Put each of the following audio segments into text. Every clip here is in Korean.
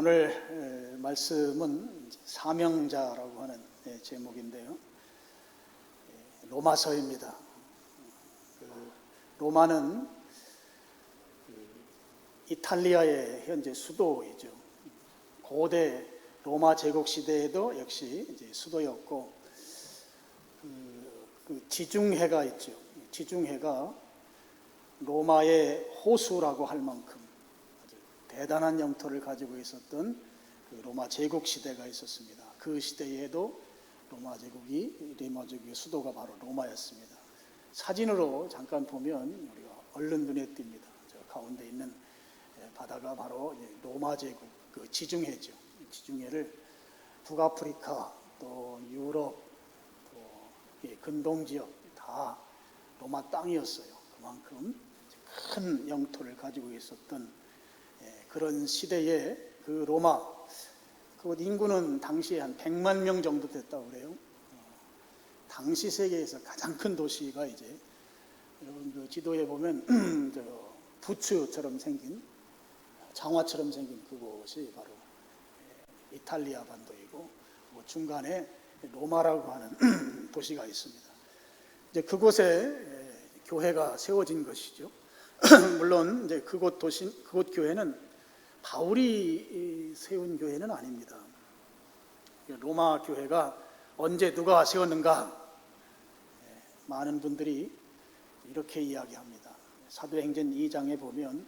오늘 말씀은 사명자라고 하는 제목인데요. 로마서입니다. 로마는 이탈리아의 현재 수도이죠. 고대 로마 제국 시대에도 역시 이제 수도였고, 그 지중해가 있죠. 지중해가 로마의 호수라고 할 만큼 아주 대단한 영토를 가지고 있었던 그 로마 제국 시대가 있었습니다. 그 시대에도 로마 제국의 수도가 바로 로마였습니다. 사진으로 잠깐 보면 우리가 얼른 눈에 띕니다. 저 가운데 있는 바다가 바로 로마 제국 그 지중해죠. 지중해를 북아프리카 또 유럽 또 근동 지역 다 로마 땅이었어요. 그만큼 큰 영토를 가지고 있었던 그런 시대에 그 로마, 그 인구는 당시에 한 100만 명 정도 됐다고 그래요. 당시 세계에서 가장 큰 도시가 이제 여러분 그 지도에 보면 저 부츠처럼 생긴 장화처럼 생긴 그곳이 바로 이탈리아 반도이고, 중간에 로마라고 하는 도시가 있습니다. 이제 그곳에 교회가 세워진 것이죠. 물론 이제 그곳 교회는 바울이 세운 교회는 아닙니다. 로마 교회가 언제 누가 세웠는가? 많은 분들이 이렇게 이야기합니다. 사도행전 2장에 보면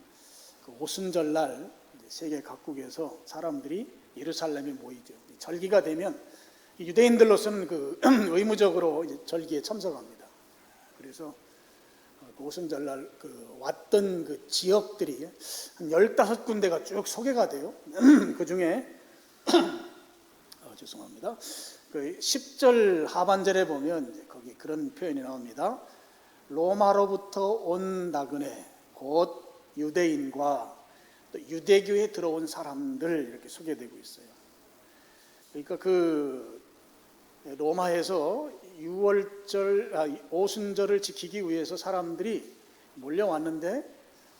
그 오순절날 세계 각국에서 사람들이 예루살렘에 모이죠. 절기가 되면 유대인들로서는 그 의무적으로 이제 절기에 참석합니다. 그래서 오순절날 그 왔던 그 지역들이 한 15군데가 쭉 소개가 돼요. 그 중에 죄송합니다. 그 10절 하반절에 보면 거기 그런 표현이 나옵니다. 로마로부터 온 나그네 곧 유대인과 또 유대교에 들어온 사람들 이렇게 소개되고 있어요. 그러니까 그 로마에서 오순절을 지키기 위해서 사람들이 몰려왔는데,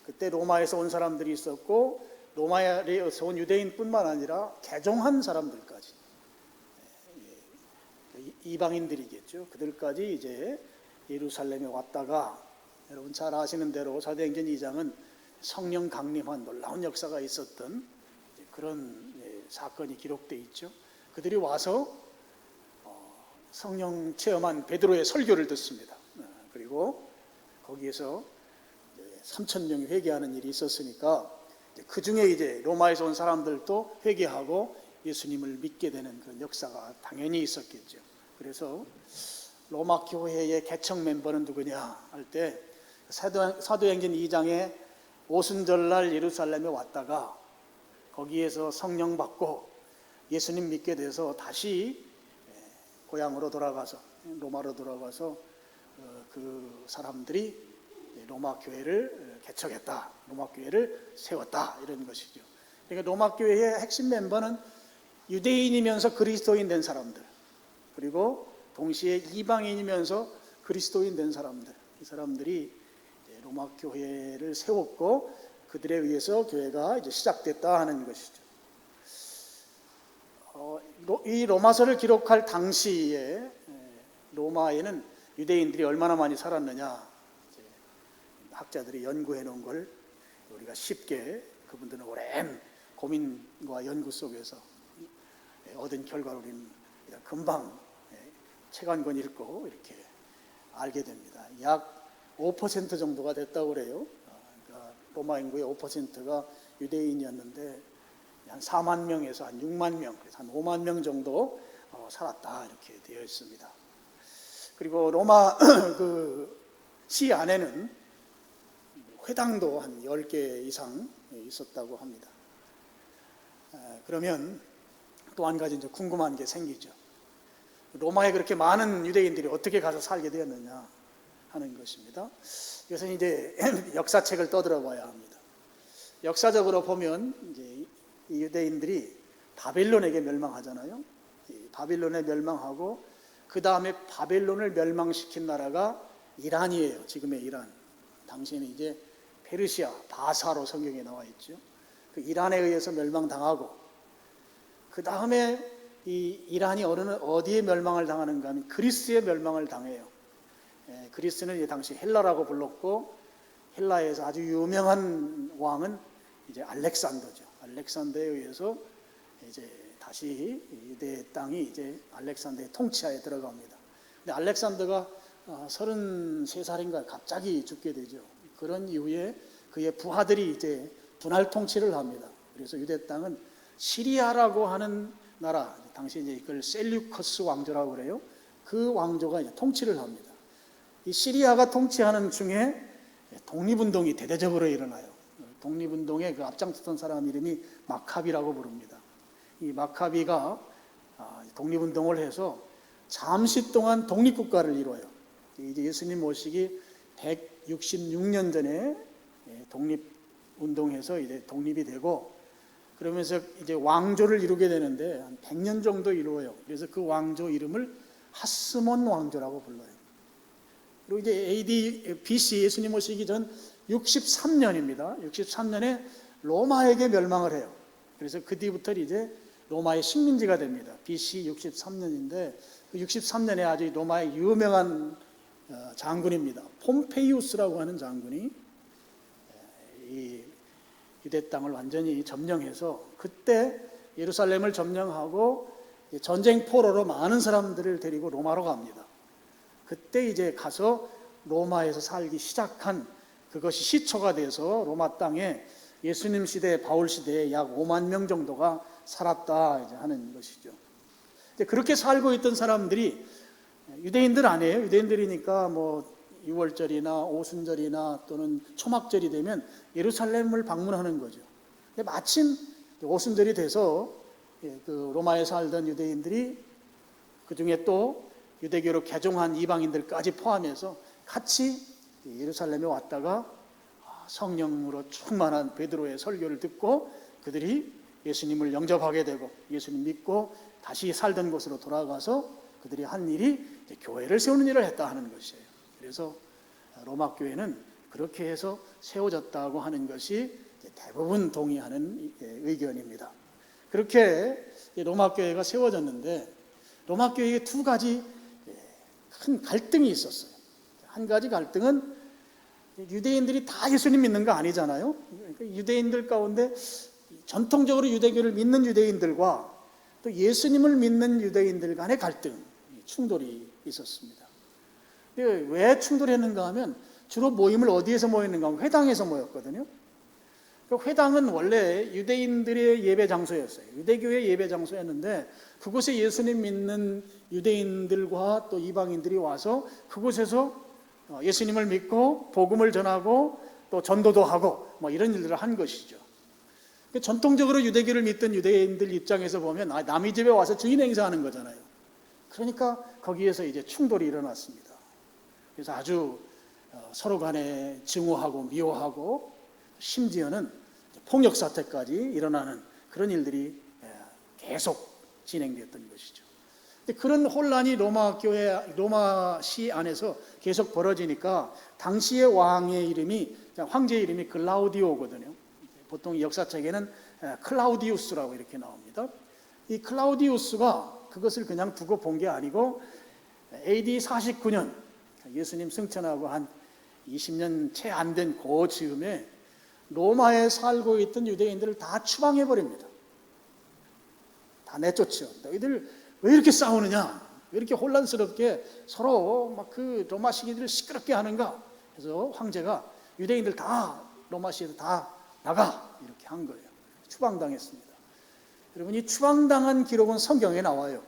그때 로마에서 온 사람들이 있었고 로마에서 온 유대인뿐만 아니라 개종한 사람들까지, 이방인들이겠죠. 그들까지 이제 예루살렘에 왔다가, 여러분 잘 아시는 대로 사도행전 2장은 성령 강림한 놀라운 역사가 있었던 그런 사건이 기록되어 있죠. 그들이 와서 성령 체험한 베드로의 설교를 듣습니다. 그리고 거기에서 3,000명이 회개하는 일이 있었으니까 그 중에 이제 로마에서 온 사람들도 회개하고 예수님을 믿게 되는 그 역사가 당연히 있었겠죠. 그래서 로마 교회의 개척 멤버는 누구냐 할 때 사도행전 2장에 오순절날 예루살렘에 왔다가 거기에서 성령 받고 예수님 믿게 돼서 다시 고향으로 돌아가서 로마로 돌아가서 그 사람들이 로마 교회를 개척했다, 로마 교회를 세웠다, 이런 것이죠. 그러니까 로마 교회의 핵심 멤버는 유대인이면서 그리스도인 된 사람들, 그리고 동시에 이방인이면서 그리스도인 된 사람들, 이 사람들이 로마 교회를 세웠고 그들에 의해서 교회가 이제 시작됐다 하는 것이죠. 이 로마서를 기록할 당시에 로마에는 유대인들이 얼마나 많이 살았느냐, 학자들이 연구해 놓은 걸 우리가 쉽게, 그분들은 오랜 고민과 연구 속에서 얻은 결과로 우리는 금방 책 한 권 읽고 이렇게 알게 됩니다. 약 5% 정도가 됐다고 그래요. 그러니까 로마 인구의 5%가 유대인이었는데 한 4만 명에서 한 6만 명, 그래서 한 5만 명 정도 살았다, 이렇게 되어 있습니다. 그리고 로마 그 시 안에는 회당도 한 10개 이상 있었다고 합니다. 그러면 또 한 가지 이제 궁금한 게 생기죠. 로마에 그렇게 많은 유대인들이 어떻게 가서 살게 되었느냐 하는 것입니다. 이것은 이제 역사책을 떠들어 봐야 합니다. 역사적으로 보면 이제 이 유대인들이 바벨론에게 멸망하잖아요. 바벨론에 멸망하고 그 다음에 바벨론을 멸망시킨 나라가 이란이에요. 지금의 이란. 당시에는 이제 페르시아, 바사로 성경에 나와 있죠. 그 이란에 의해서 멸망당하고 그 다음에 이 이란이 어디에 멸망을 당하는가 하면 그리스에 멸망을 당해요. 그리스는 이 당시 헬라라고 불렀고, 헬라에서 아주 유명한 왕은 이제 알렉산더죠. 알렉산더에 의해서 이제 다시 유대 땅이 이제 알렉산더의 통치하에 들어갑니다. 근데 알렉산더가 33살인가 갑자기 죽게 되죠. 그런 이후에 그의 부하들이 이제 분할 통치를 합니다. 그래서 유대 땅은 시리아라고 하는 나라, 당시 이제 이걸 셀류커스 왕조라고 그래요. 그 왕조가 이제 통치를 합니다. 이 시리아가 통치하는 중에 독립운동이 대대적으로 일어나요. 독립운동에 그 앞장섰던 사람 이름이 마카비라고 부릅니다. 이 마카비가 독립운동을 해서 잠시 동안 독립국가를 이뤄요. 이제 예수님 모시기 166년 전에 독립운동해서 이제 독립이 되고, 그러면서 이제 왕조를 이루게 되는데 한 100년 정도 이루어요. 그래서 그 왕조 이름을 하스몬 왕조라고 불러요. 그리고 이제 AD BC 예수님 오시기 전 63년입니다. 63년에 로마에게 멸망을 해요. 그래서 그 뒤부터 이제 로마의 식민지가 됩니다. BC 63년인데 그 63년에 아주 로마의 유명한 장군입니다. 폼페이우스라고 하는 장군이 이 유대 땅을 완전히 점령해서, 그때 예루살렘을 점령하고 전쟁 포로로 많은 사람들을 데리고 로마로 갑니다. 그때 이제 가서 로마에서 살기 시작한, 그것이 시초가 돼서 로마 땅에 예수님 시대, 바울 시대에 약 5만 명 정도가 살았다 이제 하는 것이죠. 그렇게 살고 있던 사람들이 유대인들 아니에요. 유대인들이니까 뭐 6월절이나 오순절이나 또는 초막절이 되면 예루살렘을 방문하는 거죠. 근데 마침 오순절이 돼서 그 로마에 살던 유대인들이, 그 중에 또 유대교로 개종한 이방인들까지 포함해서 같이 예루살렘에 왔다가 성령으로 충만한 베드로의 설교를 듣고 그들이 예수님을 영접하게 되고 예수님 믿고 다시 살던 곳으로 돌아가서 그들이 한 일이 교회를 세우는 일을 했다 하는 것이에요. 그래서 로마 교회는 그렇게 해서 세워졌다고 하는 것이 대부분 동의하는 의견입니다. 그렇게 로마 교회가 세워졌는데, 로마 교회에 두 가지 큰 갈등이 있었어요. 한 가지 갈등은 유대인들이 다 예수님 믿는 거 아니잖아요. 유대인들 가운데 전통적으로 유대교를 믿는 유대인들과 또 예수님을 믿는 유대인들 간의 갈등, 충돌이 있었습니다. 왜 충돌했는가 하면 주로 모임을 어디에서 모였는가 하면 회당에서 모였거든요. 회당은 원래 유대인들의 예배 장소였어요. 유대교의 예배 장소였는데 그곳에 예수님 믿는 유대인들과 또 이방인들이 와서 그곳에서 예수님을 믿고 복음을 전하고 또 전도도 하고 뭐 이런 일들을 한 것이죠. 전통적으로 유대교를 믿던 유대인들 입장에서 보면 남의 집에 와서 주인 행사하는 거잖아요. 그러니까 거기에서 이제 충돌이 일어났습니다. 그래서 아주 서로 간에 증오하고 미워하고 심지어는 폭력 사태까지 일어나는 그런 일들이 계속 진행되었던 것이죠. 그런 혼란이 로마시 안에서 계속 벌어지니까 당시의 왕의 이름이, 황제의 이름이 글라우디오거든요. 보통 역사책에는 클라우디우스라고 이렇게 나옵니다. 이 클라우디우스가 그것을 그냥 두고 본 게 아니고 AD 49년 예수님 승천하고 한 20년 채 안 된 그 즈음에 로마에 살고 있던 유대인들을 다 추방해버립니다. 다 내쫓죠. 너희들 왜 이렇게 싸우느냐? 왜 이렇게 혼란스럽게 서로 막 그 로마 시민들을 시끄럽게 하는가? 그래서 황제가 유대인들 다 로마시에서 다 나가 이렇게 한 거예요. 추방당했습니다. 여러분, 이 추방당한 기록은 성경에 나와요.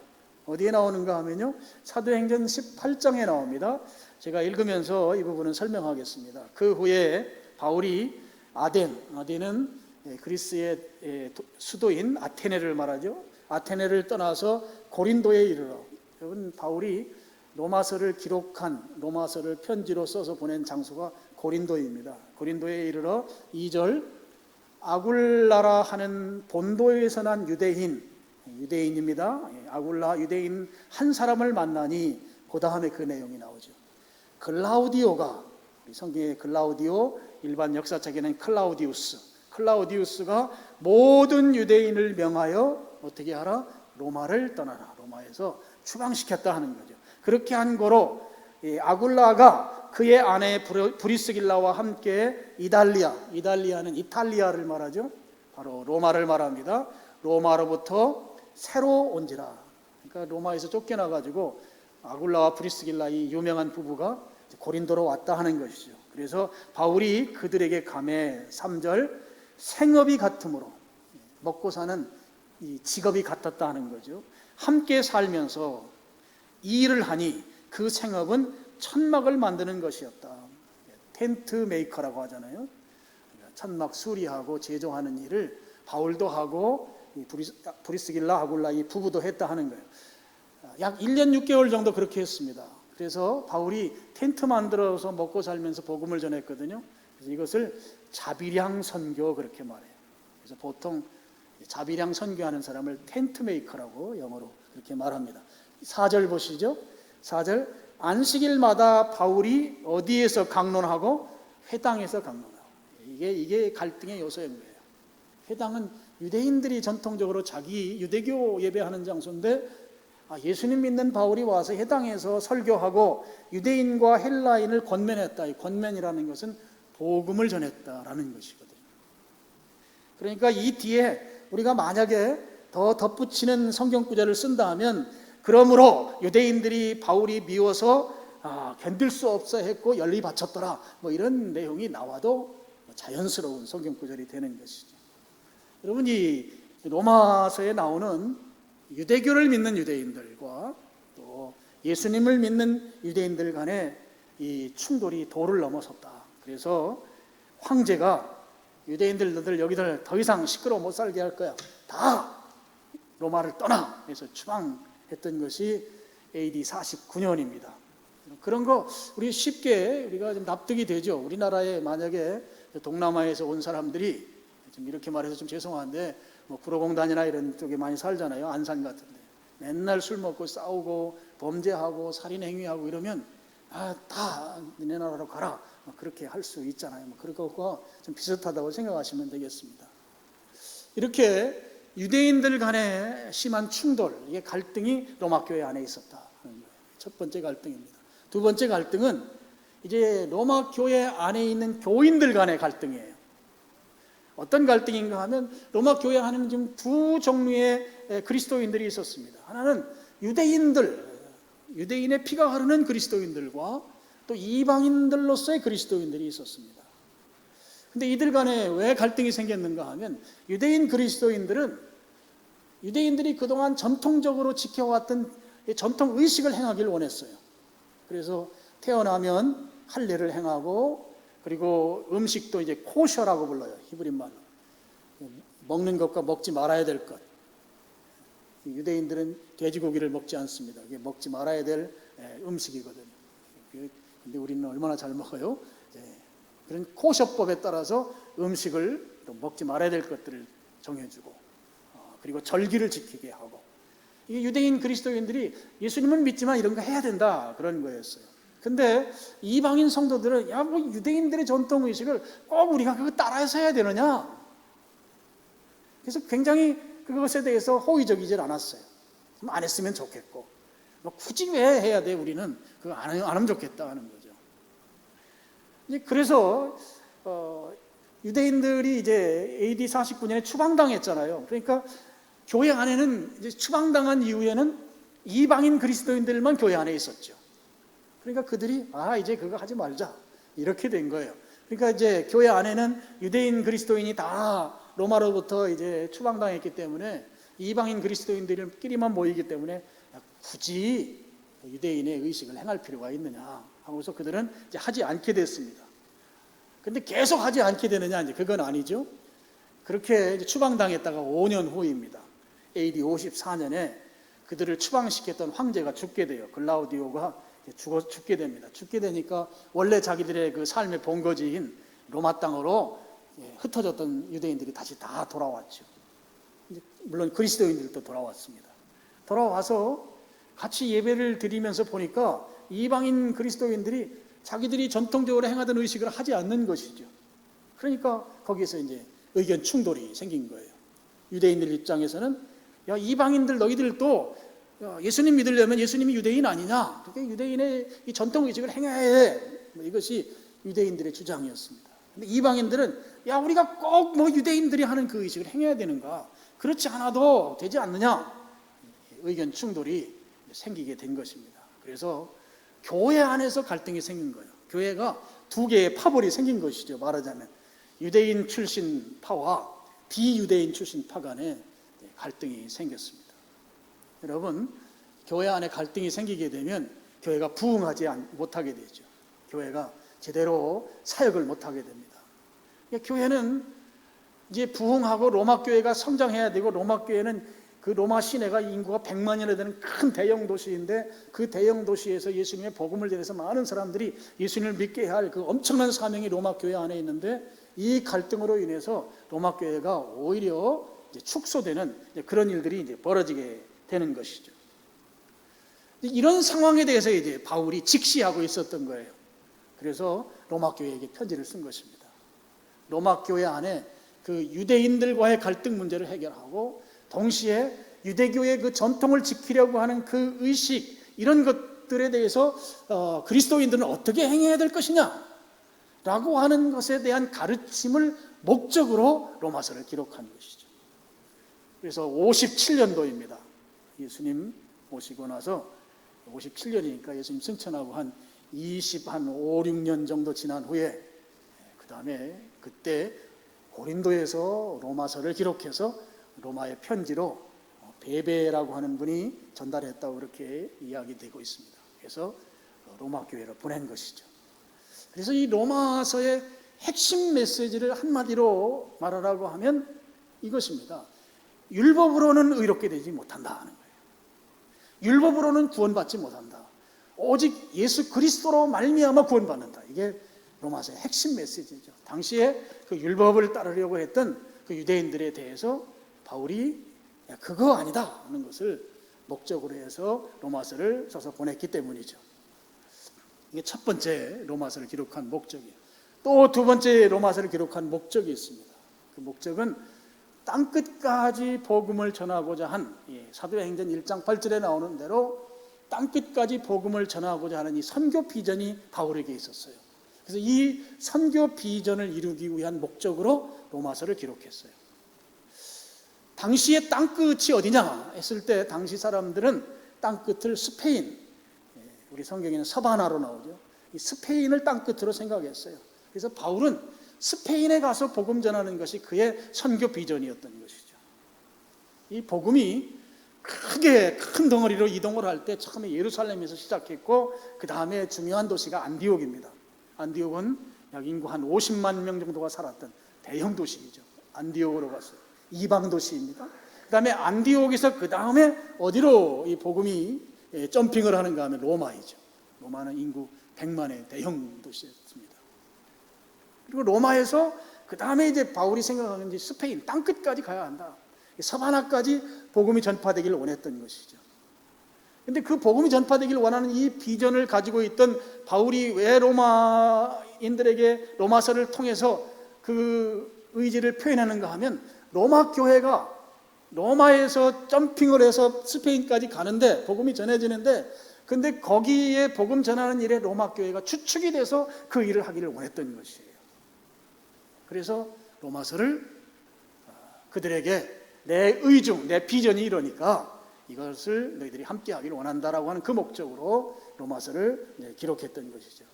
어디에 나오는가 하면요, 사도행전 18장에 나옵니다. 제가 읽으면서 이 부분은 설명하겠습니다. 그 후에 바울이 아덴은 그리스의 수도인 아테네를 말하죠. 아테네를 떠나서 고린도에 이르러, 여러분, 바울이 로마서를 기록한, 로마서를 편지로 써서 보낸 장소가 고린도입니다. 고린도에 이르러 2절, 아굴라라 하는 본도에서 난 유대인입니다. 아굴라 유대인 한 사람을 만나니, 그 다음에 그 내용이 나오죠. 글라우디오가, 성경의 글라우디오, 일반 역사책에는 클라우디우스가 모든 유대인을 명하여 어떻게 하라? 로마를 떠나라. 로마에서 추방시켰다 하는 거죠. 그렇게 한 거로 아굴라가 그의 아내 브리스길라와 함께 이달리아는 이탈리아를 말하죠. 바로 로마를 말합니다. 로마로부터 새로 온지라. 그러니까 로마에서 쫓겨나가지고 아굴라와 브리스길라 이 유명한 부부가 고린도로 왔다 하는 것이죠. 그래서 바울이 그들에게 감해 3절 생업이 같으므로 먹고 사는 이 직업이 같았다 하는 거죠. 함께 살면서 이 일을 하니 그 생업은 천막을 만드는 것이었다. 텐트 메이커라고 하잖아요. 천막 수리하고 제조하는 일을 바울도 하고 브리스길라 아굴라 이 부부도 했다 하는 거예요. 약 1년 6개월 정도 그렇게 했습니다. 그래서 바울이 텐트 만들어서 먹고 살면서 복음을 전했거든요. 그래서 이것을 자비량 선교 그렇게 말해요. 그래서 보통 자비량 선교하는 사람을 텐트 메이커라고 영어로 그렇게 말합니다. 4절 보시죠. 4절 안식일마다 바울이 어디에서 강론하고? 회당에서 강론하고. 이게 갈등의 요소인 거예요. 회당은 유대인들이 전통적으로 자기 유대교 예배하는 장소인데 예수님 믿는 바울이 와서 회당에서 설교하고 유대인과 헬라인을 권면했다. 이 권면이라는 것은 복음을 전했다라는 것이거든요. 그러니까 이 뒤에 우리가 만약에 더 덧붙이는 성경 구절을 쓴다 하면 그러므로 유대인들이 바울이 미워서 견딜 수 없어 했고 열리 바쳤더라. 뭐 이런 내용이 나와도 자연스러운 성경 구절이 되는 것이죠. 여러분 이 로마서에 나오는 유대교를 믿는 유대인들과 또 예수님을 믿는 유대인들 간의 이 충돌이 도를 넘어섰다. 그래서 황제가 유대인들 너들 여기들 더 이상 시끄러워 못 살게 할 거야. 다 로마를 떠나. 해서 추방했던 것이 AD 49년입니다. 그런 거 우리 쉽게 우리가 좀 납득이 되죠. 우리나라에 만약에 동남아에서 온 사람들이 좀 이렇게 말해서 좀 죄송한데 뭐 구로공단이나 이런 쪽에 많이 살잖아요. 안산 같은데 맨날 술 먹고 싸우고 범죄하고 살인행위하고 이러면 다 니네 나라로 가라. 그렇게 할 수 있잖아요. 그런 것과 좀 비슷하다고 생각하시면 되겠습니다. 이렇게 유대인들 간의 심한 충돌, 이게 갈등이 로마 교회 안에 있었다. 첫 번째 갈등입니다. 두 번째 갈등은 이제 로마 교회 안에 있는 교인들 간의 갈등이에요. 어떤 갈등인가 하면 로마 교회 안에는 지금 두 종류의 그리스도인들이 있었습니다. 하나는 유대인의 피가 흐르는 그리스도인들과 또 이방인들로서의 그리스도인들이 있었습니다. 근데 이들 간에 왜 갈등이 생겼는가 하면 유대인들이 그동안 전통적으로 지켜왔던 전통 의식을 행하기를 원했어요. 그래서 태어나면 할례를 행하고 그리고 음식도 이제 코셔라고 불러요. 히브리 말로. 먹는 것과 먹지 말아야 될 것. 유대인들은 돼지고기를 먹지 않습니다. 이게 먹지 말아야 될 음식이거든요. 근데 우리는 얼마나 잘 먹어요? 그런 코셔법에 따라서 음식을 또 먹지 말아야 될 것들을 정해주고 그리고 절기를 지키게 하고 이 유대인 그리스도인들이 예수님은 믿지만 이런 거 해야 된다 그런 거였어요. 근데 이방인 성도들은 뭐 유대인들의 전통 의식을 꼭 우리가 그거 따라해서 해야 되느냐? 그래서 굉장히 그것에 대해서 호의적이질 않았어요. 안 했으면 좋겠고 뭐 굳이 왜 해야 돼? 우리는 그거 안 하면 좋겠다 하는 거죠. 그래서 유대인들이 이제 AD 49년에 추방당했잖아요. 그러니까 교회 안에는 이제 추방당한 이후에는 이방인 그리스도인들만 교회 안에 있었죠. 그러니까 그들이 이제 그거 하지 말자 이렇게 된 거예요. 그러니까 이제 교회 안에는 유대인 그리스도인이 다 로마로부터 이제 추방당했기 때문에 이방인 그리스도인들끼리만 모이기 때문에 굳이 유대인의 의식을 행할 필요가 있느냐 하고서 그들은 이제 하지 않게 됐습니다. 근데 계속 하지 않게 되느냐 이제 그건 아니죠. 그렇게 이제 추방당했다가 5년 후입니다. AD 54년에 그들을 추방시켰던 황제가 죽게 돼요. 글라우디오가 죽게 됩니다. 죽게 되니까 원래 자기들의 그 삶의 본거지인 로마 땅으로 흩어졌던 유대인들이 다시 다 돌아왔죠. 물론 그리스도인들도 돌아왔습니다. 돌아와서 같이 예배를 드리면서 보니까 이방인 그리스도인들이 자기들이 전통적으로 행하던 의식을 하지 않는 것이죠. 그러니까 거기에서 이제 의견 충돌이 생긴 거예요. 유대인들 입장에서는 야, 이방인들 너희들도 예수님 믿으려면 예수님이 유대인 아니냐? 그러니까 유대인의 이 전통 의식을 행해야 해. 이것이 유대인들의 주장이었습니다. 근데 이방인들은 야, 우리가 꼭 유대인들이 하는 그 의식을 행해야 되는가? 그렇지 않아도 되지 않느냐? 의견 충돌이 생기게 된 것입니다. 그래서 교회 안에서 갈등이 생긴 거예요. 교회가 두 개의 파벌이 생긴 것이죠. 말하자면 유대인 출신 파와 비유대인 출신 파 간에 갈등이 생겼습니다. 여러분, 교회 안에 갈등이 생기게 되면 교회가 부흥하지 못하게 되죠. 교회가 제대로 사역을 못하게 됩니다. 교회는 이제 부흥하고 로마 교회가 성장해야 되고, 로마 교회는 그 로마 시내가 인구가 100만이나 되는 큰 대형 도시인데, 그 대형 도시에서 예수님의 복음을 전해서 많은 사람들이 예수님을 믿게 할 그 엄청난 사명이 로마 교회 안에 있는데, 이 갈등으로 인해서 로마 교회가 오히려 이제 축소되는 그런 일들이 이제 벌어지게 되는 것이죠. 이런 상황에 대해서 이제 바울이 직시하고 있었던 거예요. 그래서 로마 교회에게 편지를 쓴 것입니다. 로마 교회 안에 그 유대인들과의 갈등 문제를 해결하고, 동시에 유대교의 그 전통을 지키려고 하는 그 의식, 이런 것들에 대해서 그리스도인들은 어떻게 행해야 될 것이냐 라고 하는 것에 대한 가르침을 목적으로 로마서를 기록한 것이죠. 그래서 57년도입니다. 예수님 오시고 나서 57년이니까 예수님 승천하고 한 5, 6년 정도 지난 후에, 그 다음에 그때 고린도에서 로마서를 기록해서 로마의 편지로 베베라고 하는 분이 전달했다고 그렇게 이야기되고 있습니다. 그래서 로마 교회로 보낸 것이죠. 그래서 이 로마서의 핵심 메시지를 한마디로 말하라고 하면 이것입니다. 율법으로는 의롭게 되지 못한다 하는 거예요. 율법으로는 구원받지 못한다. 오직 예수 그리스도로 말미암아 구원받는다. 이게 로마서의 핵심 메시지죠. 당시에 그 율법을 따르려고 했던 그 유대인들에 대해서 바울이 그거 아니다 하는 것을 목적으로 해서 로마서를 써서 보냈기 때문이죠. 이게 첫 번째 로마서를 기록한 목적이에요. 또 두 번째 로마서를 기록한 목적이 있습니다. 그 목적은 땅끝까지 복음을 전하고자 한, 사도행전 1장 8절에 나오는 대로 땅끝까지 복음을 전하고자 하는 이 선교 비전이 바울에게 있었어요. 그래서 이 선교 비전을 이루기 위한 목적으로 로마서를 기록했어요. 당시의 땅끝이 어디냐 했을 때, 당시 사람들은 땅끝을 스페인, 우리 성경에는 서바나로 나오죠. 이 스페인을 땅끝으로 생각했어요. 그래서 바울은 스페인에 가서 복음 전하는 것이 그의 선교 비전이었던 것이죠. 이 복음이 크게 큰 덩어리로 이동을 할 때 처음에 예루살렘에서 시작했고, 그 다음에 중요한 도시가 안디옥입니다. 안디옥은 약 인구 한 50만 명 정도가 살았던 대형 도시이죠. 안디옥으로 갔어요. 이방 도시입니다. 그 다음에 안디옥에서 그 다음에 어디로 이 복음이 점핑을 하는가 하면 로마이죠. 로마는 인구 100만의 대형 도시였습니다. 그리고 로마에서 그 다음에 이제 바울이 생각하는 이제 스페인 땅끝까지 가야 한다. 서바나까지 복음이 전파되기를 원했던 것이죠. 그런데 그 복음이 전파되기를 원하는 이 비전을 가지고 있던 바울이 왜 로마인들에게 로마서를 통해서 그 의지를 표현하는가 하면, 로마 교회가 로마에서 점핑을 해서 스페인까지 가는데, 복음이 전해지는데, 근데 거기에 복음 전하는 일에 로마 교회가 주축이 돼서 그 일을 하기를 원했던 것이에요. 그래서 로마서를 그들에게 내 의중, 내 비전이 이러니까 이것을 너희들이 함께 하기를 원한다라고 하는 그 목적으로 로마서를 기록했던 것이죠.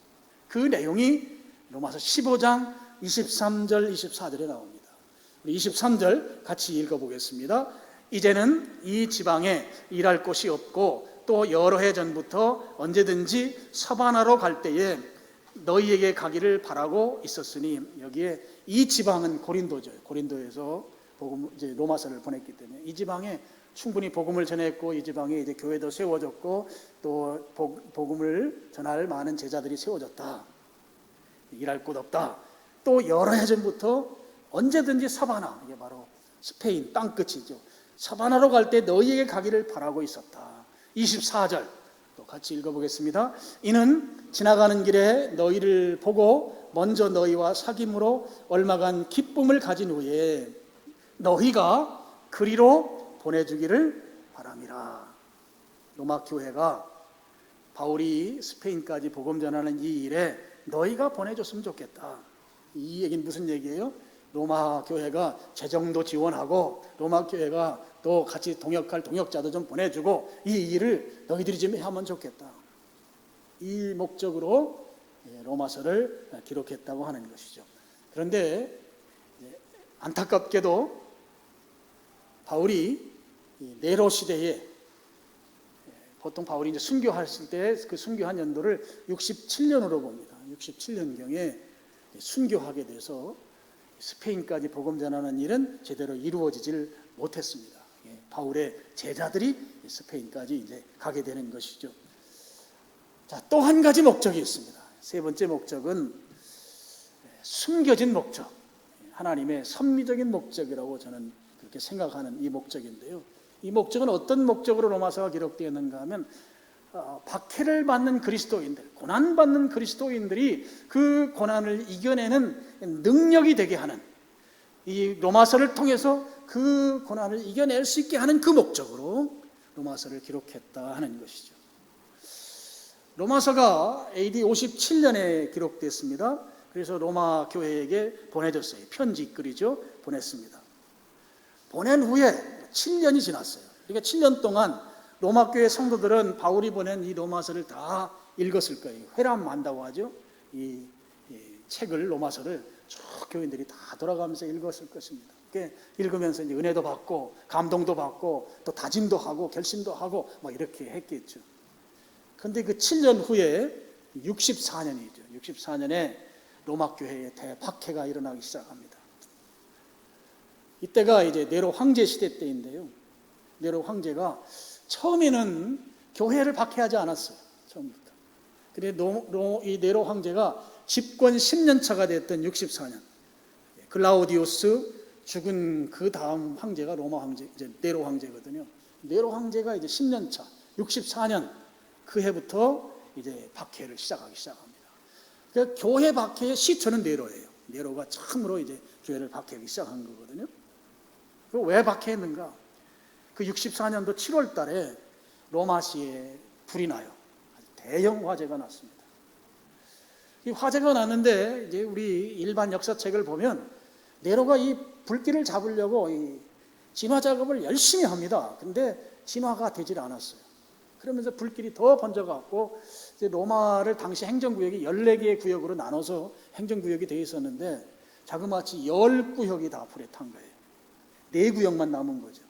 그 내용이 로마서 15장 23절, 24절에 나옵니다. 우리 23절 같이 읽어보겠습니다. 이제는 이 지방에 일할 곳이 없고, 또 여러 해 전부터 언제든지 서바나로 갈 때에 너희에게 가기를 바라고 있었으니, 여기에 이 지방은 고린도죠. 고린도에서 복음, 이제 로마서를 보냈기 때문에 이 지방에 충분히 복음을 전했고, 이 지방에 이제 교회도 세워졌고, 또 복음을 전할 많은 제자들이 세워졌다. 일할 곳 없다. 또 여러 해 전부터 언제든지 서바나, 이게 바로 스페인 땅끝이죠. 서바나로 갈 때 너희에게 가기를 바라고 있었다. 24절 또 같이 읽어보겠습니다. 이는 지나가는 길에 너희를 보고 먼저 너희와 사귐으로 얼마간 기쁨을 가진 후에 너희가 그리로 보내주기를 바람이라. 로마 교회가 바울이 스페인까지 복음 전하는 이 일에 너희가 보내줬으면 좋겠다. 이 얘기는 무슨 얘기예요? 로마 교회가 재정도 지원하고 로마 교회가 또 같이 동역할 동역자도 좀 보내주고 이 일을 너희들이 좀 하면 좋겠다. 이 목적으로 로마서를 기록했다고 하는 것이죠. 그런데 안타깝게도 바울이 네로 시대에, 보통 바울이 이제 순교했을 때 그 순교한 연도를 67년으로 봅니다. 67년경에 순교하게 돼서 스페인까지 복음 전하는 일은 제대로 이루어지질 못했습니다. 바울의 제자들이 스페인까지 이제 가게 되는 것이죠. 자, 또 한 가지 목적이 있습니다. 세 번째 목적은 숨겨진 목적, 하나님의 섭리적인 목적이라고 저는 그렇게 생각하는 이 목적인데요. 이 목적은 어떤 목적으로 로마서가 기록되었는가 하면 박해를 받는 그리스도인들, 고난받는 그리스도인들이 그 고난을 이겨내는 능력이 되게 하는, 이 로마서를 통해서 그 고난을 이겨낼 수 있게 하는 그 목적으로 로마서를 기록했다 하는 것이죠. 로마서가 AD 57년에 기록됐습니다. 그래서 로마 교회에게 보내줬어요. 편지 글이죠. 보냈습니다. 보낸 후에 7년이 지났어요. 그러니까 7년 동안 로마 교회 성도들은 바울이 보낸 이 로마서를 다 읽었을 거예요. 회람한다고 하죠. 이 책을, 로마서를 쭉 교인들이 다 돌아가면서 읽었을 것입니다. 읽으면서 이제 은혜도 받고 감동도 받고 또 다짐도 하고 결심도 하고 뭐 이렇게 했겠죠. 그런데 그 7년 후에 64년이죠. 64년에 로마 교회에 대박해가 일어나기 시작합니다. 이때가 이제 네로 황제 시대 때인데요. 네로 황제가 처음에는 교회를 박해하지 않았어요. 처음부터. 그런데 이 네로 황제가 집권 10년 차가 됐던 64년, 글라우디우스 죽은 그 다음 황제가 로마 황제, 이제 네로 황제거든요. 네로 황제가 이제 10년 차, 64년 그 해부터 이제 박해를 시작하기 시작합니다. 그러니까 교회 박해의 시초는 네로예요. 네로가 처음으로 이제 교회를 박해하기 시작한 거거든요. 왜 박해했는가? 그 64년도 7월 달에 로마시에 불이 나요. 대형 화재가 났습니다. 이 화재가 났는데 이제 우리 일반 역사책을 보면 네로가 이 불길을 잡으려고 이 진화 작업을 열심히 합니다. 근데 진화가 되질 않았어요. 그러면서 불길이 더 번져갖고 이제 로마를 당시 행정구역이 14개의 구역으로 나눠서 행정구역이 되어 있었는데 자그마치 10구역이 다 불에 탄 거예요. 4구역만 남은 거죠.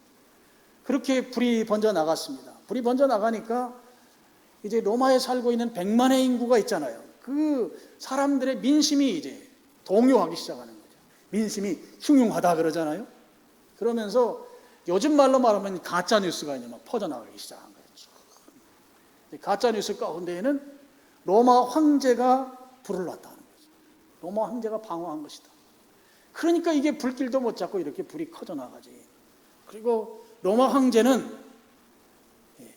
그렇게 불이 번져 나갔습니다. 불이 번져 나가니까 이제 로마에 살고 있는 100만의 인구가 있잖아요. 그 사람들의 민심이 이제 동요하기 시작하는 거죠. 민심이 흉흉하다 그러잖아요. 그러면서 요즘 말로 말하면 가짜 뉴스가 이제 막 퍼져나가기 시작한 거예요. 가짜 뉴스 가운데에는 로마 황제가 불을 놨다는 거죠. 로마 황제가 방어한 것이다. 그러니까 이게 불길도 못 잡고 이렇게 불이 커져 나가지. 그리고 로마 황제는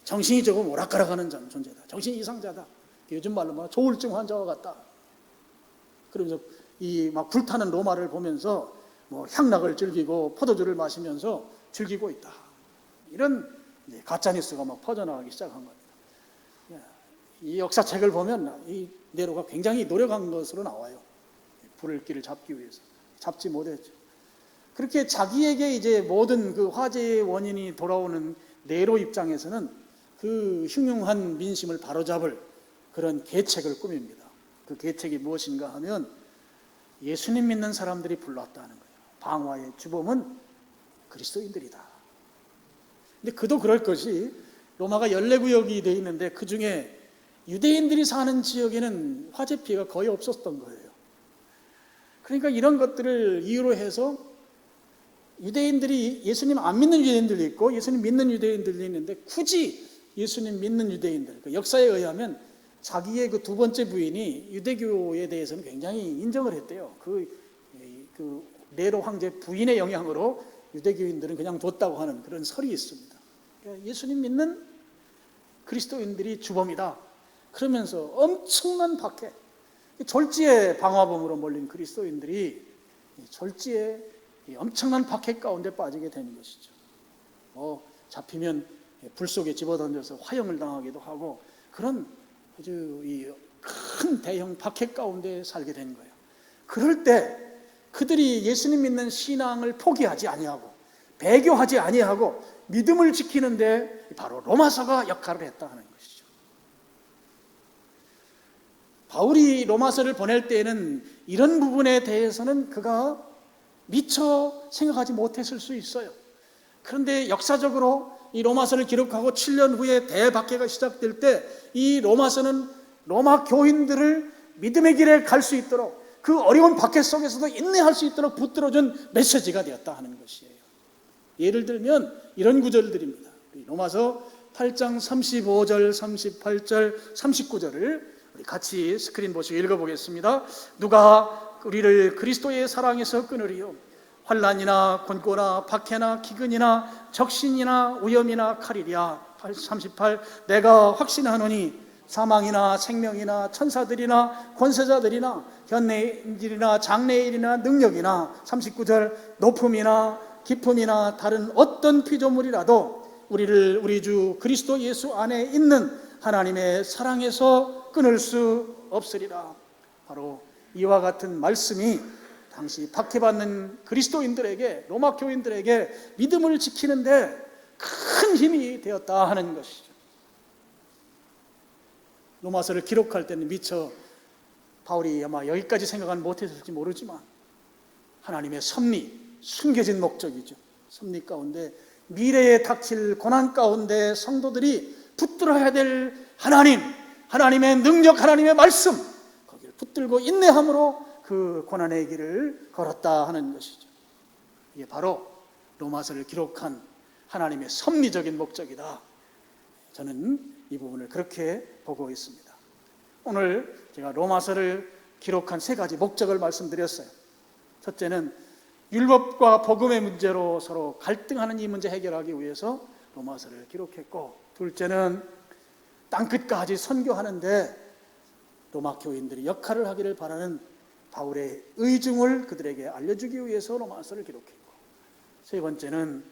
정신이 조금 오락가락하는 존재다. 정신 이상자다. 요즘 말로 막 조울증 환자와 같다. 그러면서 이 막 불타는 로마를 보면서 뭐 향락을 즐기고 포도주를 마시면서 즐기고 있다. 이런 가짜 뉴스가 막 퍼져나가기 시작한 겁니다. 이 역사책을 보면 이 네로가 굉장히 노력한 것으로 나와요. 불길을 잡기 위해서. 잡지 못했죠. 그렇게 자기에게 이제 모든 그 화재의 원인이 돌아오는 네로 입장에서는 그 흉흉한 민심을 바로잡을 그런 계책을 꾸밉니다. 그 계책이 무엇인가 하면 예수님 믿는 사람들이 불렀다는 거예요. 방화의 주범은 그리스도인들이다. 근데 그도 그럴 것이 로마가 14구역이 되어 있는데 그 중에 유대인들이 사는 지역에는 화재 피해가 거의 없었던 거예요. 그러니까 이런 것들을 이유로 해서 유대인들이 예수님 안 믿는 유대인들도 있고 예수님 믿는 유대인들도 있는데 굳이 예수님 믿는 유대인들, 그 역사에 의하면 자기의 그 두 번째 부인이 유대교에 대해서는 굉장히 인정을 했대요. 그 네로 황제 부인의 영향으로 유대교인들은 그냥 뒀다고 하는 그런 설이 있습니다. 그러니까 예수님 믿는 그리스도인들이 주범이다. 그러면서 엄청난 박해, 졸지에 방화범으로 몰린 그리스도인들이 졸지에 엄청난 박해 가운데 빠지게 되는 것이죠. 잡히면 불 속에 집어던져서 화형을 당하기도 하고 그런 아주 큰 대형 박해 가운데 살게 된 거예요. 그럴 때 그들이 예수님 믿는 신앙을 포기하지 아니하고 배교하지 아니하고 믿음을 지키는데 바로 로마서가 역할을 했다 하는 것이죠. 바울이 로마서를 보낼 때에는 이런 부분에 대해서는 그가 미처 생각하지 못했을 수 있어요. 그런데 역사적으로 이 로마서를 기록하고 7년 후에 대박해가 시작될 때 이 로마서는 로마 교인들을 믿음의 길에 갈 수 있도록 그 어려운 박해 속에서도 인내할 수 있도록 붙들어준 메시지가 되었다 하는 것이에요. 예를 들면 이런 구절들입니다. 로마서 8장 35절, 38절, 39절을 우리 같이 스크린 보시고 읽어보겠습니다. 누가 우리를 그리스도의 사랑에서 끊으리요? 환난이나 곤고나 박해나 기근이나 적신이나 위험이나 칼이랴. 38 내가 확신하노니 사망이나 생명이나 천사들이나 권세자들이나 현내일이나 장래일이나 능력이나 39절 높음이나 깊음이나 다른 어떤 피조물이라도 우리를 우리 주 그리스도 예수 안에 있는 하나님의 사랑에서 끊을 수 없으리라. 바로 이와 같은 말씀이 당시 박해받는 그리스도인들에게 로마 교인들에게 믿음을 지키는데 큰 힘이 되었다 하는 것이죠. 로마서를 기록할 때는 미처 바울이 아마 여기까지 생각은 못했을지 모르지만 하나님의 섭리, 숨겨진 목적이죠. 섭리 가운데 미래에 닥칠 고난 가운데 성도들이 붙들어야 될 하나님의 능력, 하나님의 말씀 거기를 붙들고 인내함으로 그 고난의 길을 걸었다 하는 것이죠. 이게 바로 로마서를 기록한 하나님의 섭리적인 목적이다. 저는 이 부분을 그렇게 보고 있습니다. 오늘 제가 로마서를 기록한 세 가지 목적을 말씀드렸어요. 첫째는 율법과 복음의 문제로 서로 갈등하는 이 문제 해결하기 위해서 로마서를 기록했고, 둘째는 땅끝까지 선교하는데 로마 교인들이 역할을 하기를 바라는 바울의 의중을 그들에게 알려주기 위해서 로마서를 기록했고, 세 번째는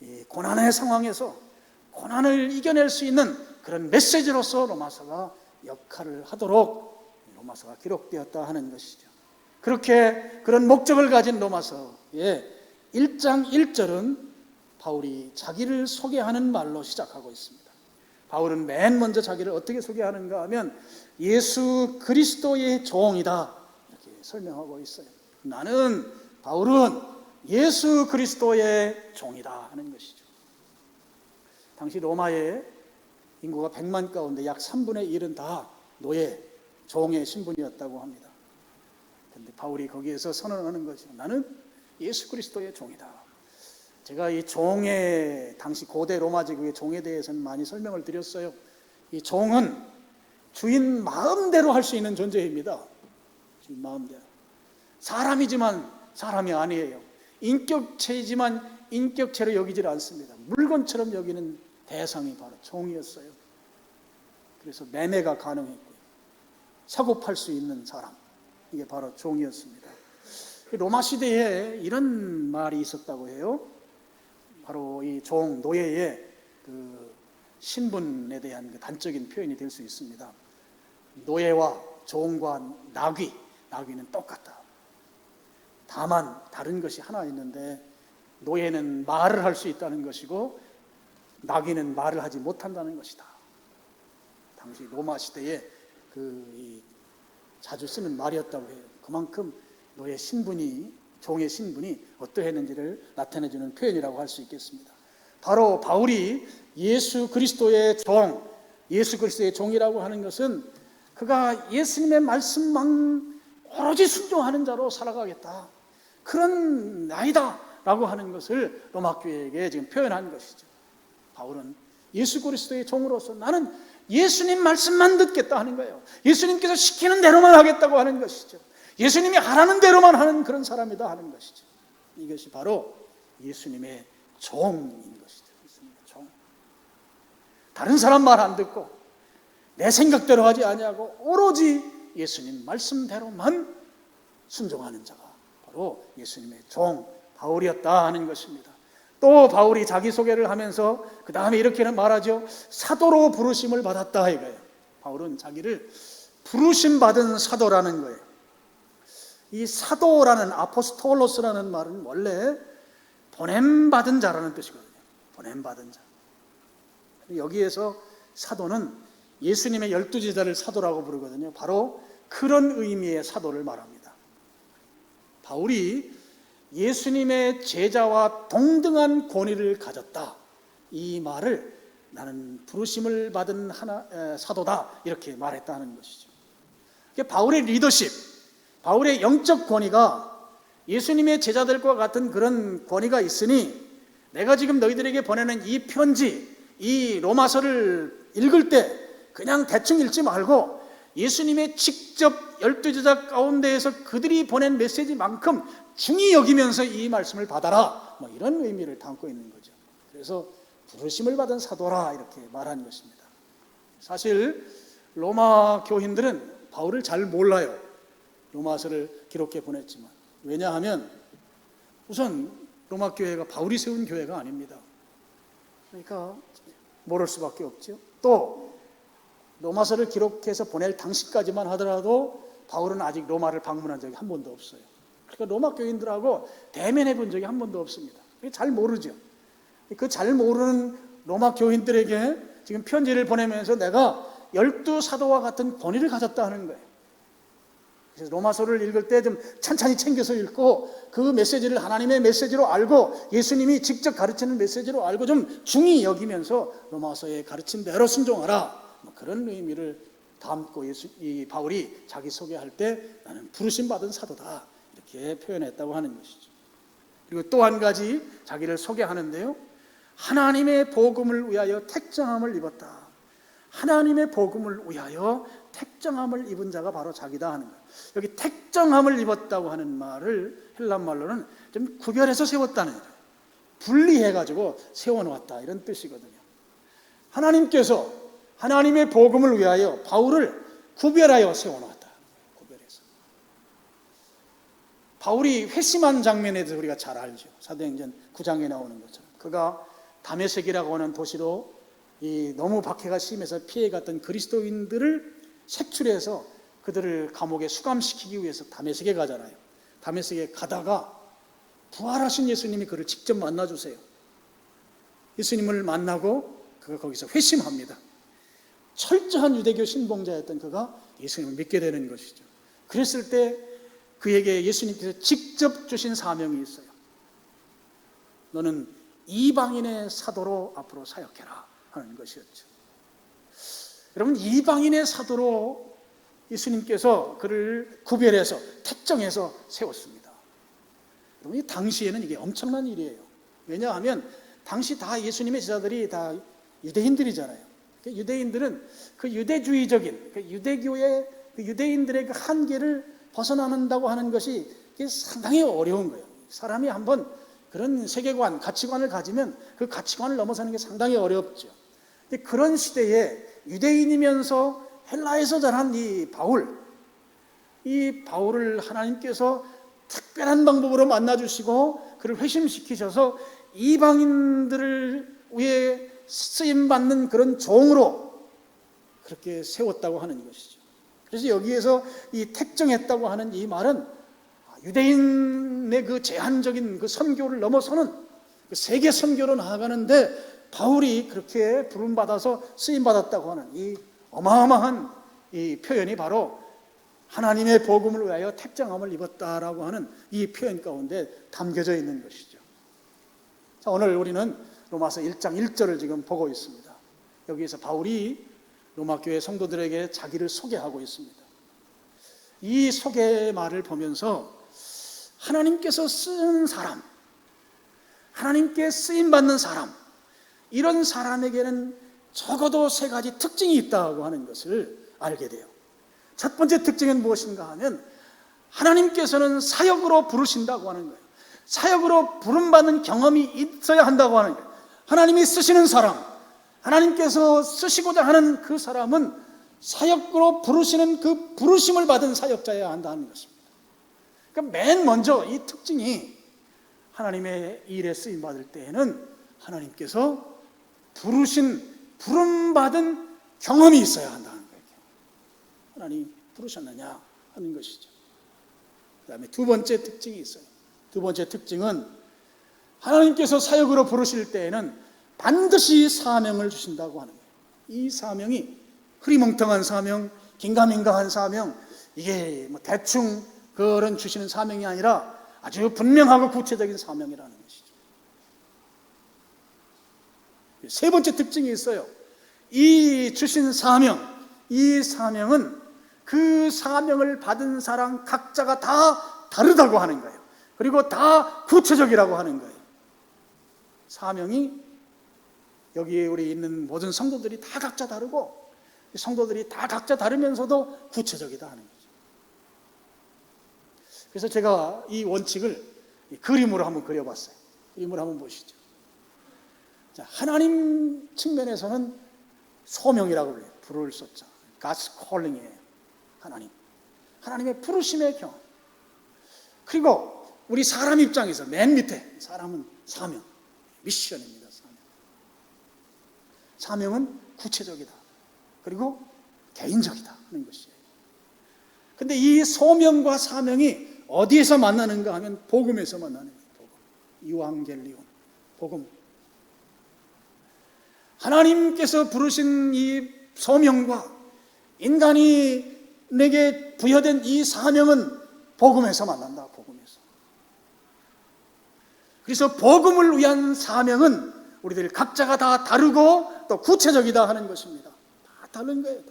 이 고난의 상황에서 고난을 이겨낼 수 있는 그런 메시지로서 로마서가 역할을 하도록 로마서가 기록되었다 하는 것이죠. 그렇게 그런 목적을 가진 로마서의 1장 1절은 바울이 자기를 소개하는 말로 시작하고 있습니다. 바울은 맨 먼저 자기를 어떻게 소개하는가 하면 예수 그리스도의 종이다 이렇게 설명하고 있어요. 바울은 예수 그리스도의 종이다 하는 것이죠. 당시 로마의 인구가 100만 가운데 약 3분의 1은 다 노예, 종의 신분이었다고 합니다. 그런데 바울이 거기에서 선언하는 것이죠. 나는 예수 그리스도의 종이다. 제가 이 종의 당시 고대 로마 제국의 종에 대해서는 많이 설명을 드렸어요. 이 종은 주인 마음대로 할 수 있는 존재입니다. 주인 마음대로. 사람이지만 사람이 아니에요. 인격체이지만 인격체로 여기질 않습니다. 물건처럼 여기는 대상이 바로 종이었어요. 그래서 매매가 가능했고요. 사고 팔 수 있는 사람, 이게 바로 종이었습니다. 로마 시대에 이런 말이 있었다고 해요. 바로 이 종, 노예의 그 신분에 대한 그 단적인 표현이 될 수 있습니다. 노예와 종과 나귀는 똑같다. 다만 다른 것이 하나 있는데, 노예는 말을 할 수 있다는 것이고 나귀는 말을 하지 못한다는 것이다. 당시 로마 시대에 자주 쓰는 말이었다고 해요. 그만큼 노예 신분이, 종의 신분이 어떠했는지를 나타내주는 표현이라고 할 수 있겠습니다. 바로 바울이 예수 그리스도의 종이라고 하는 것은 그가 예수님의 말씀만 오로지 순종하는 자로 살아가겠다, 그런 나이다 라고 하는 것을 로마 교회에게 지금 표현한 것이죠. 바울은 예수 그리스도의 종으로서 나는 예수님 말씀만 듣겠다 하는 거예요. 예수님께서 시키는 대로만 하겠다고 하는 것이죠. 예수님이 하라는 대로만 하는 그런 사람이다 하는 것이죠. 이것이 바로 예수님의 종인 것이죠. 예수님의 종. 다른 사람 말 안 듣고 내 생각대로 하지 아니하고 오로지 예수님 말씀대로만 순종하는 자가 바로 예수님의 종 바울이었다 하는 것입니다. 또 바울이 자기소개를 하면서 그 다음에 이렇게는 말하죠. 사도로 부르심을 받았다 이거예요. 바울은 자기를 부르심 받은 사도라는 거예요. 이 사도라는 아포스톨로스라는 말은 원래 보냄받은 자라는 뜻이거든요. 보냄받은 자. 여기에서 사도는 예수님의 12제자를 사도라고 부르거든요. 바로 그런 의미의 사도를 말합니다. 바울이 예수님의 제자와 동등한 권위를 가졌다. 이 말을 나는 부르심을 받은 사도다 이렇게 말했다는 것이죠. 바울의 리더십, 바울의 영적 권위가 예수님의 제자들과 같은 그런 권위가 있으니 내가 지금 너희들에게 보내는 이 편지, 이 로마서를 읽을 때 그냥 대충 읽지 말고 예수님의 직접 12제자 가운데에서 그들이 보낸 메시지만큼 중히 여기면서 이 말씀을 받아라, 뭐 이런 의미를 담고 있는 거죠. 그래서 부르심을 받은 사도라 이렇게 말한 것입니다. 사실 로마 교인들은 바울을 잘 몰라요. 로마서를 기록해 보냈지만. 왜냐하면 우선 로마 교회가 바울이 세운 교회가 아닙니다. 그러니까 모를 수밖에 없죠. 또 로마서를 기록해서 보낼 당시까지만 하더라도 바울은 아직 로마를 방문한 적이 한 번도 없어요. 그러니까 로마 교인들하고 대면해 본 적이 한 번도 없습니다. 잘 모르죠. 그 잘 모르는 로마 교인들에게 지금 편지를 보내면서 내가 12사도와 같은 권위를 가졌다 하는 거예요. 그래서 로마서를 읽을 때 좀 찬찬히 챙겨서 읽고 그 메시지를 하나님의 메시지로 알고 예수님이 직접 가르치는 메시지로 알고 좀 중히 여기면서 로마서의 가르친 대로 순종하라, 뭐 그런 의미를 담고 이 바울이 자기 소개할 때 나는 부르심 받은 사도다 이렇게 표현했다고 하는 것이죠. 그리고 또 한 가지 자기를 소개하는데요, 하나님의 복음을 위하여 택정함을 입었다. 하나님의 복음을 위하여 택정함을 입은 자가 바로 자기다 하는 거예요. 여기 택정함을 입었다고 하는 말을 헬란 말로는 좀 구별해서 세웠다는 거예요. 분리해가지고 세워놓았다 이런 뜻이거든요. 하나님께서 하나님의 복음을 위하여 바울을 구별하여 세워놓았다. 구별해서. 바울이 회심한 장면에 대해서 우리가 잘 알죠. 사도행전 9장에 나오는 것처럼 그가 다메섹이라고 하는 도시로 이 너무 박해가 심해서 피해갔던 그리스도인들을 색출해서 그들을 감옥에 수감시키기 위해서 다메섹에 가잖아요. 다메섹에 가다가 부활하신 예수님이 그를 직접 만나주세요. 예수님을 만나고 그가 거기서 회심합니다. 철저한 유대교 신봉자였던 그가 예수님을 믿게 되는 것이죠. 그랬을 때 그에게 예수님께서 직접 주신 사명이 있어요. 너는 이방인의 사도로 앞으로 사역해라 하는 것이었죠. 여러분, 이방인의 사도로 예수님께서 그를 구별해서 택정해서 세웠습니다. 여러분, 당시에는 이게 엄청난 일이에요. 왜냐하면 당시 다 예수님의 제자들이 다 유대인들이잖아요. 유대인들은 그 유대주의적인 그 유대교의 그 유대인들의 그 한계를 벗어나는다고 하는 것이 상당히 어려운 거예요. 사람이 한번 그런 세계관, 가치관을 가지면 그 가치관을 넘어서는 게 상당히 어렵죠. 근데 그런 시대에 유대인이면서 헬라에서 자란 이 바울을 하나님께서 특별한 방법으로 만나주시고 그를 회심시키셔서 이방인들을 위해 쓰임받는 그런 종으로 그렇게 세웠다고 하는 것이죠. 그래서 여기에서 이 택정했다고 하는 이 말은 유대인의 그 제한적인 그 선교를 넘어서는 그 세계 선교로 나아가는데 바울이 그렇게 부름받아서 쓰임받았다고 하는 이 어마어마한 이 표현이 바로 하나님의 복음을 위하여 택정함을 입었다라고 하는 이 표현 가운데 담겨져 있는 것이죠. 자, 오늘 우리는 로마서 1장 1절을 지금 보고 있습니다. 여기에서 바울이 로마 교회 성도들에게 자기를 소개하고 있습니다. 이 소개 말을 보면서 하나님께서 쓰는 사람, 하나님께 쓰임받는 사람, 이런 사람에게는 적어도 세 가지 특징이 있다고 하는 것을 알게 돼요. 첫 번째 특징은 무엇인가 하면 하나님께서는 사역으로 부르신다고 하는 거예요. 사역으로 부름받는 경험이 있어야 한다고 하는 거예요. 하나님이 쓰시는 사람, 하나님께서 쓰시고자 하는 그 사람은 사역으로 부르시는 그 부르심을 받은 사역자여야 한다는 것입니다. 그러니까 맨 먼저 이 특징이 하나님의 일에 쓰임 받을 때에는 하나님께서 부름받은 경험이 있어야 한다는 거예요. 하나님 부르셨느냐 하는 것이죠. 그 다음에 두 번째 특징이 있어요. 두 번째 특징은 하나님께서 사역으로 부르실 때에는 반드시 사명을 주신다고 하는 거예요. 이 사명이 흐리멍텅한 사명, 긴가민가한 사명, 이게 뭐 대충 그런 주시는 사명이 아니라 아주 분명하고 구체적인 사명이라는 것이죠. 세 번째 특징이 있어요. 이 주신 사명, 이 사명은 그 사명을 받은 사람 각자가 다 다르다고 하는 거예요. 그리고 다 구체적이라고 하는 거예요. 사명이 여기에 우리 있는 모든 성도들이 다 각자 다르고 성도들이 다 각자 다르면서도 구체적이다 하는 거죠. 그래서 제가 이 원칙을 그림으로 한번 그려봤어요. 그림으로 한번 보시죠. 자, 하나님 측면에서는 소명이라고 불러요. 부를 쏟자. God's calling이에요. 하나님의 부르심의 경험. 그리고 우리 사람 입장에서 맨 밑에 사람은 사명, 미션입니다. 사명은 구체적이다. 그리고 개인적이다 하는 것이에요. 근데 이 소명과 사명이 어디에서 만나는가 하면 복음에서 만나는 거예요. 복음. 유앙겔리온. 복음. 하나님께서 부르신 이 소명과 인간이 내게 부여된 이 사명은 복음에서 만난다. 복음에서. 그래서 복음을 위한 사명은 우리들 각자가 다 다르고 또 구체적이다 하는 것입니다. 다 다른 거예요.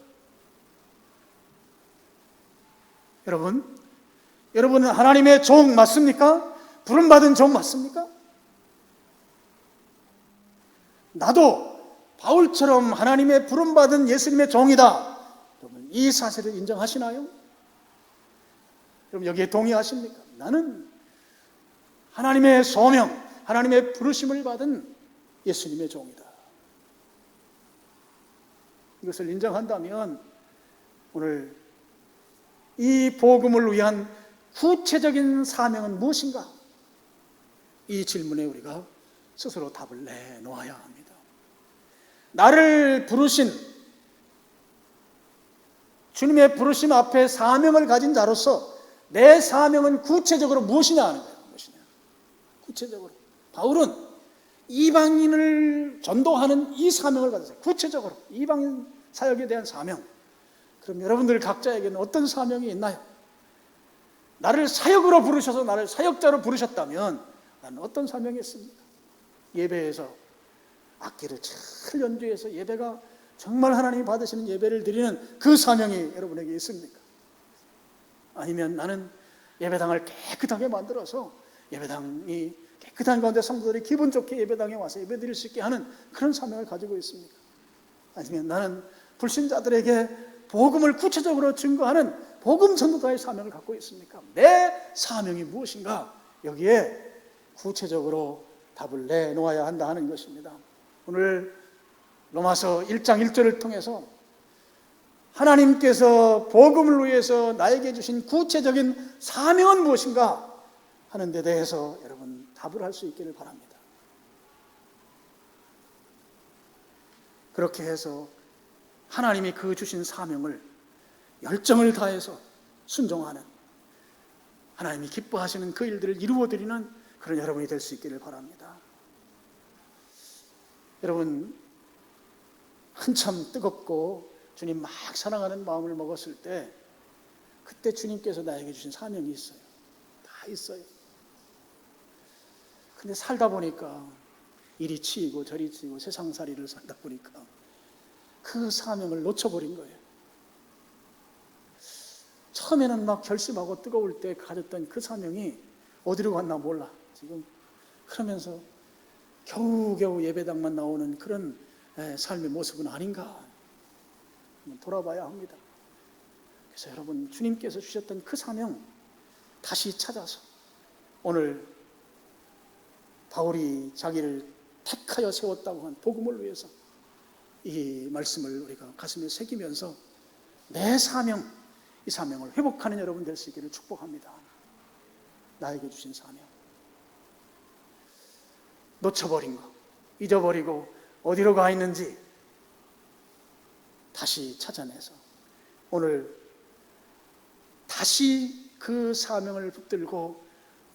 여러분은 하나님의 종 맞습니까? 부름받은 종 맞습니까? 나도 바울처럼 하나님의 부름받은 예수님의 종이다. 여러분, 이 사실을 인정하시나요? 여러분, 여기에 동의하십니까? 나는 하나님의 소명, 하나님의 부르심을 받은 예수님의 종이다. 이것을 인정한다면 오늘 이 복음을 위한 구체적인 사명은 무엇인가? 이 질문에 우리가 스스로 답을 내놓아야 합니다. 나를 부르신 주님의 부르심 앞에 사명을 가진 자로서 내 사명은 구체적으로 무엇이냐 하는 거예요. 무엇이냐? 구체적으로 바울은 이방인을 전도하는 이 사명을 가졌어요. 구체적으로 이방인 사역에 대한 사명. 그럼 여러분들 각자에게는 어떤 사명이 있나요? 나를 사역으로 부르셔서 나를 사역자로 부르셨다면 나는 어떤 사명이 있습니까? 예배에서 악기를 잘 연주해서 예배가 정말 하나님이 받으시는 예배를 드리는 그 사명이 여러분에게 있습니까? 아니면 나는 예배당을 깨끗하게 만들어서 예배당이 깨끗한 가운데 성도들이 기분 좋게 예배당에 와서 예배 드릴 수 있게 하는 그런 사명을 가지고 있습니까? 아니면 나는 불신자들에게 복음을 구체적으로 증거하는 복음 전도자의 사명을 갖고 있습니까? 내 사명이 무엇인가? 여기에 구체적으로 답을 내놓아야 한다 하는 것입니다. 오늘 로마서 1장 1절을 통해서 하나님께서 복음을 위해서 나에게 주신 구체적인 사명은 무엇인가 하는 데 대해서 여러분 답을 할 수 있기를 바랍니다. 그렇게 해서 하나님이 그 주신 사명을 열정을 다해서 순종하는, 하나님이 기뻐하시는 그 일들을 이루어드리는 그런 여러분이 될 수 있기를 바랍니다. 여러분, 한참 뜨겁고 주님 막 사랑하는 마음을 먹었을 때 그때 주님께서 나에게 주신 사명이 있어요. 다 있어요. 근데 살다 보니까 이리 치이고 저리 치이고 세상살이를 살다 보니까 그 사명을 놓쳐버린 거예요. 처음에는 막 결심하고 뜨거울 때 가졌던 그 사명이 어디로 갔나 몰라 지금. 그러면서 겨우겨우 예배당만 나오는 그런 삶의 모습은 아닌가 돌아봐야 합니다. 그래서 여러분, 주님께서 주셨던 그 사명 다시 찾아서 오늘 바울이 자기를 택하여 세웠다고 한 복음을 위해서 이 말씀을 우리가 가슴에 새기면서 내 사명, 이 사명을 회복하는 여러분 될 수 있기를 축복합니다. 나에게 주신 사명. 놓쳐버린 거, 잊어버리고 어디로 가 있는지 다시 찾아내서 오늘 다시 그 사명을 붙들고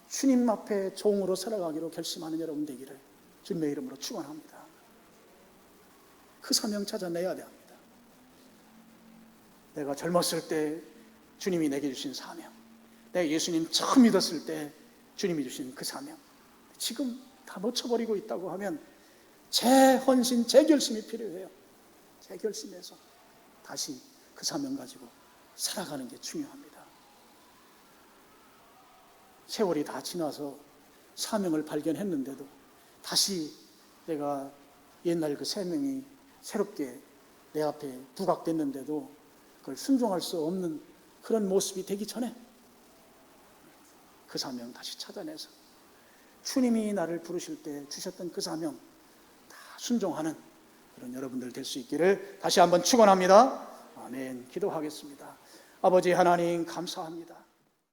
주님 앞에 종으로 살아가기로 결심하는 여러분 되기를 주님의 이름으로 축원합니다. 그 사명 찾아내야 합니다. 내가 젊었을 때 주님이 내게 주신 사명, 내가 예수님 처음 믿었을 때 주님이 주신 그 사명, 지금 다 놓쳐버리고 있다고 하면 재헌신, 재결심이 필요해요. 재결심해서 다시 그 사명 가지고 살아가는 게 중요합니다. 세월이 다 지나서 사명을 발견했는데도 다시 내가 옛날 그 사명이 새롭게 내 앞에 부각됐는데도 그걸 순종할 수 없는 그런 모습이 되기 전에 그 사명 다시 찾아내서 주님이 나를 부르실 때 주셨던 그 사명 다 순종하는 그런 여러분들 될 수 있기를 다시 한번 축원합니다. 아멘. 기도하겠습니다. 아버지 하나님 감사합니다.